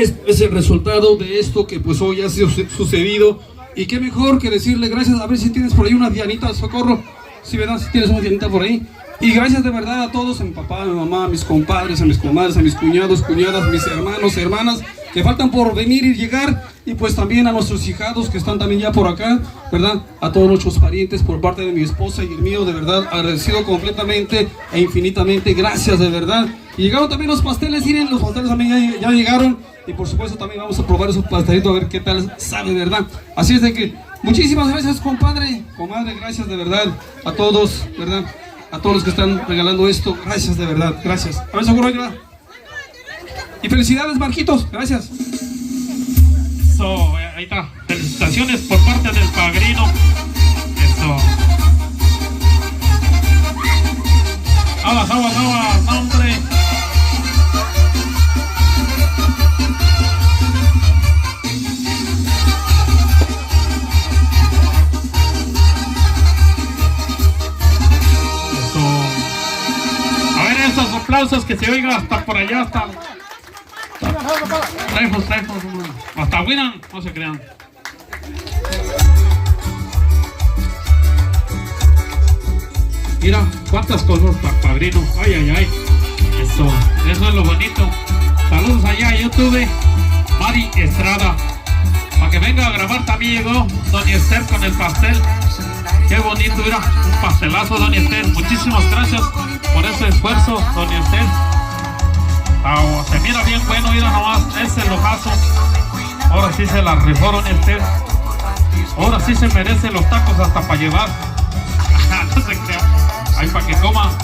es el resultado de esto que pues hoy ha sucedido. Y qué mejor que decirle gracias. A ver si tienes por ahí una Dianita, Socorro. Si ¿verdad? Si tienes una Dianita por ahí. Y gracias de verdad a todos, a mi papá, a mi mamá, a mis compadres, a mis comadres, a mis cuñados, cuñadas, mis hermanos, hermanas, que faltan por venir y llegar, y pues también a nuestros hijados que están también ya por acá, ¿verdad? A todos nuestros parientes por parte de mi esposa y el mío, de verdad, agradecido completamente e infinitamente, gracias de verdad. Y llegaron también los pasteles, miren, los pasteles también ya llegaron, y por supuesto también vamos a probar esos pastelitos a ver qué tal sabe, ¿verdad? Así es de que, muchísimas gracias, compadre, comadre, gracias de verdad a todos, ¿verdad? A todos los que están regalando esto, gracias de verdad, gracias. A ver, seguro, ¿verdad? Y felicidades, Marquitos, gracias. Eso, ahí está. Felicitaciones por parte del padrino. Eso. Aguas, aguas, aguas, hombre. Esos aplausos que se oigan hasta por allá, hasta lejos, hasta Huiran, no se crean. Mira, cuántas cosas para padrino, ay, ay, ay, eso es lo bonito. Saludos allá a YouTube, Mari Estrada, para que venga a grabar. También llegó Doña Esther con el pastel. Qué bonito, mira, un pastelazo, Doña Esther. Muchísimas gracias por ese esfuerzo, Doña Esther. Se mira bien bueno, mira nomás, ese lojazo. Ahora sí se la rifó, Doña Esther. Ahora sí se merece los tacos hasta para llevar. No se crea. Ahí para que coma.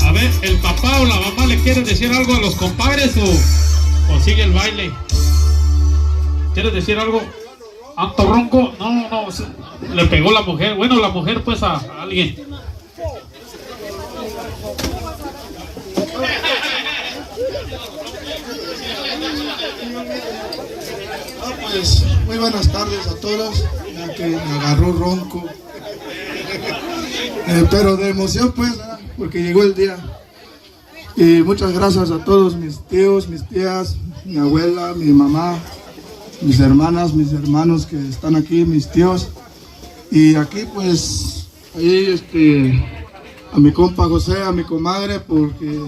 A ver, ¿el papá o la mamá le quiere decir algo a los compadres o sigue el baile? ¿Quieres decir algo? ¿Anto ronco? No, le pegó la mujer. Bueno, la mujer pues a alguien. Pues muy buenas tardes a todos, ya que me agarró ronco, pero de emoción pues, porque llegó el día. Y muchas gracias a todos mis tíos, mis tías, mi abuela, mi mamá, mis hermanas, mis hermanos que están aquí, mis tíos. Y aquí pues, ahí a mi compa José, a mi comadre, porque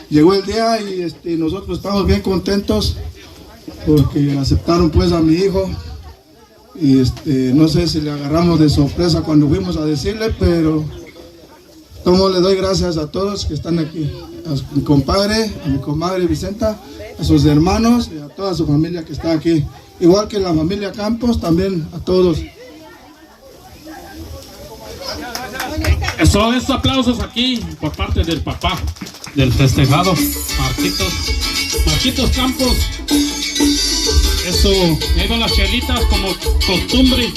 llegó el día y nosotros estamos bien contentos porque aceptaron pues a mi hijo. Y no sé si le agarramos de sorpresa cuando fuimos a decirle, pero como le doy gracias a todos que están aquí, a mi compadre, a mi comadre Vicenta, a sus hermanos y a toda su familia que está aquí, igual que la familia Campos, también a todos. Eso es aplausos aquí por parte del papá del festejado, Marquitos Campos. Eso, lleva las chelitas como costumbre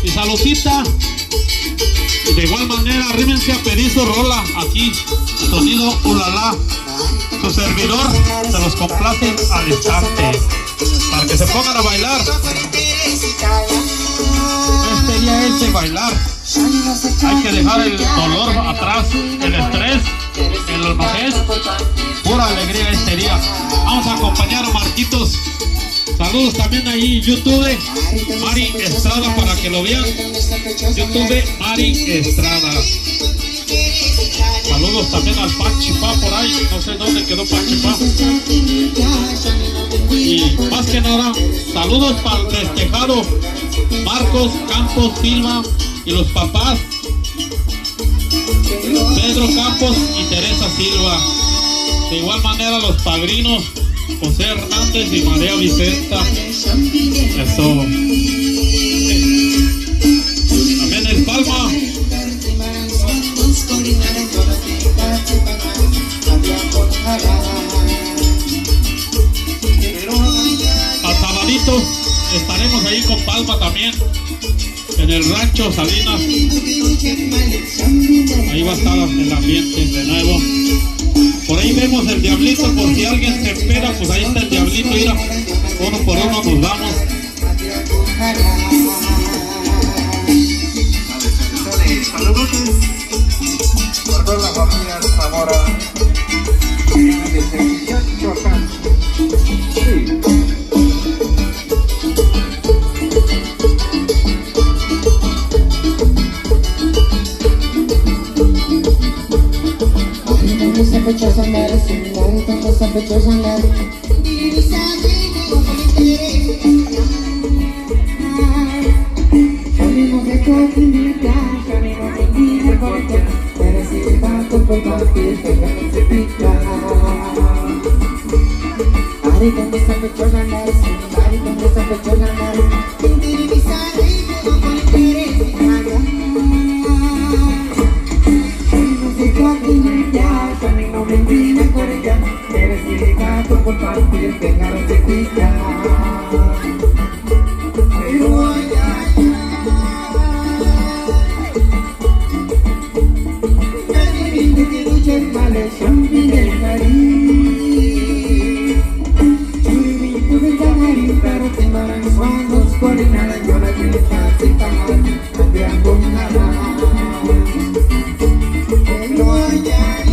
y saludcita. De igual manera, arrímense a pedir su rola aquí, sonido ulala. Su servidor se los complace al instante para que se pongan a bailar. Este día es de bailar. Hay que dejar el dolor atrás, el estrés, el enojez. Pura alegría este día. Vamos a acompañar a Marquitos. Saludos también ahí en YouTube, Mari Estrada, para que lo vean. YouTube, Mari Estrada. Saludos también al Pachipá por ahí, no sé dónde quedó Pachipá. Y más que nada, saludos para el festejado Marcos Campos Silva y los papás Pedro Campos y Teresa Silva. De igual manera los padrinos José Hernández y María Vicenta. Eso. También el Palma. A sabadito estaremos ahí con Palma también, en el rancho Salinas. Ahí va a estar el ambiente de nuevo. Por ahí vemos el diablito, por si alguien se espera, pues ahí está el diablito, mira, uno por uno nos vamos. Saludos por toda la familia Zamora desde Michoacán. Sospechosa andar sin nadie, tengo sospechosa andar y mis amigos no me interesan. Yo mismo que coquinita, yo mismo que quise porque pero si tanto por partir, que no se pica. Ay, tengo sospechosa andar sin nadie, tengo sospechosa andar y mis amigos no me interesan. Yo mismo que coquinita, no me entiendes por ella, eres mi gato por partir, dejaron de picar. Pero ay, ay, ay, nadie que luche el mal, es un de nariz. Churi, tú me llamarás, pero te darán cuando por nada, yo la grita, sin pagar, no te hago nada. Pero ay, ay,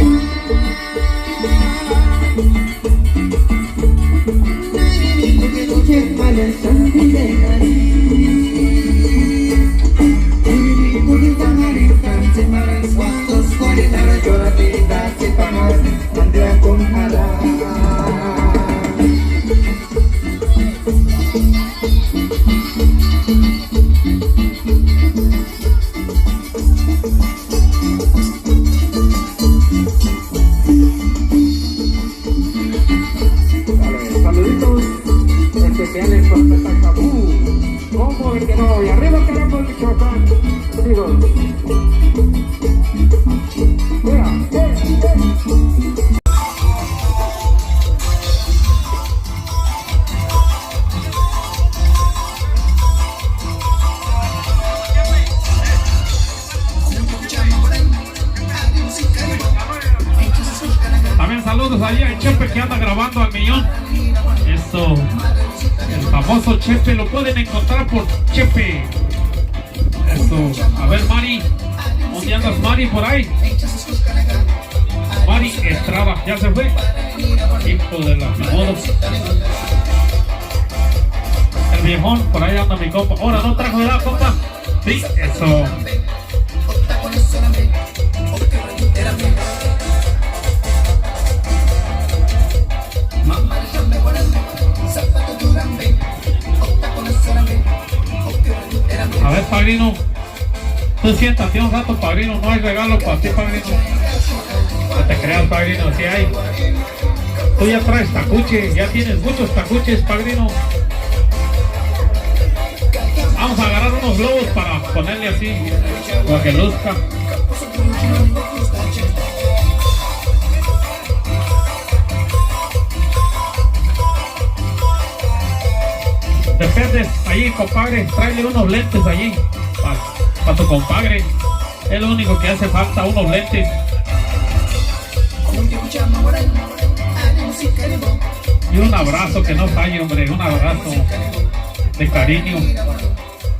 saluditos especiales por Petacabú. Como el que no, y arriba queremos Michoacán. Digo, También saludos ahí al Chepe que anda grabando al millón. Eso, el famoso Chepe, lo pueden encontrar por Chepe. Eso, a ver Mari, ¿dónde andas Mari por ahí? Mari Estrada, ¿ya se fue? Hijo de la modo. El viejón, por ahí anda mi compa. Ahora no trajo nada, compa. Sí, eso. siéntate un rato, padrino, no hay regalo para ti, padrino. No te creas, padrino, si hay. Tú ya traes tacuche, ya tienes muchos tacuches, padrino. Vamos a agarrar unos globos para ponerle así, para que luzca. Depende, allí, compadre, tráele unos lentes allí, para tu compadre. Es lo único que hace falta, unos lentes. Y un abrazo que no falle, hombre, un abrazo de cariño.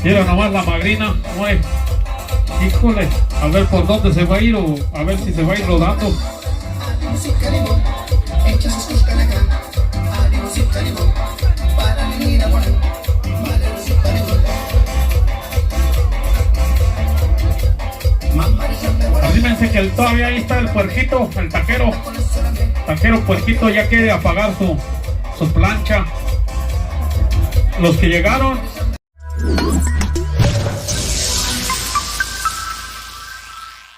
Mira nomás la madrina, güey. Híjole, a ver por dónde se va a ir o a ver si se va a ir rodando. Fíjense que todavía ahí está el puerquito, el taquero puerquito ya quiere apagar su plancha. Los que llegaron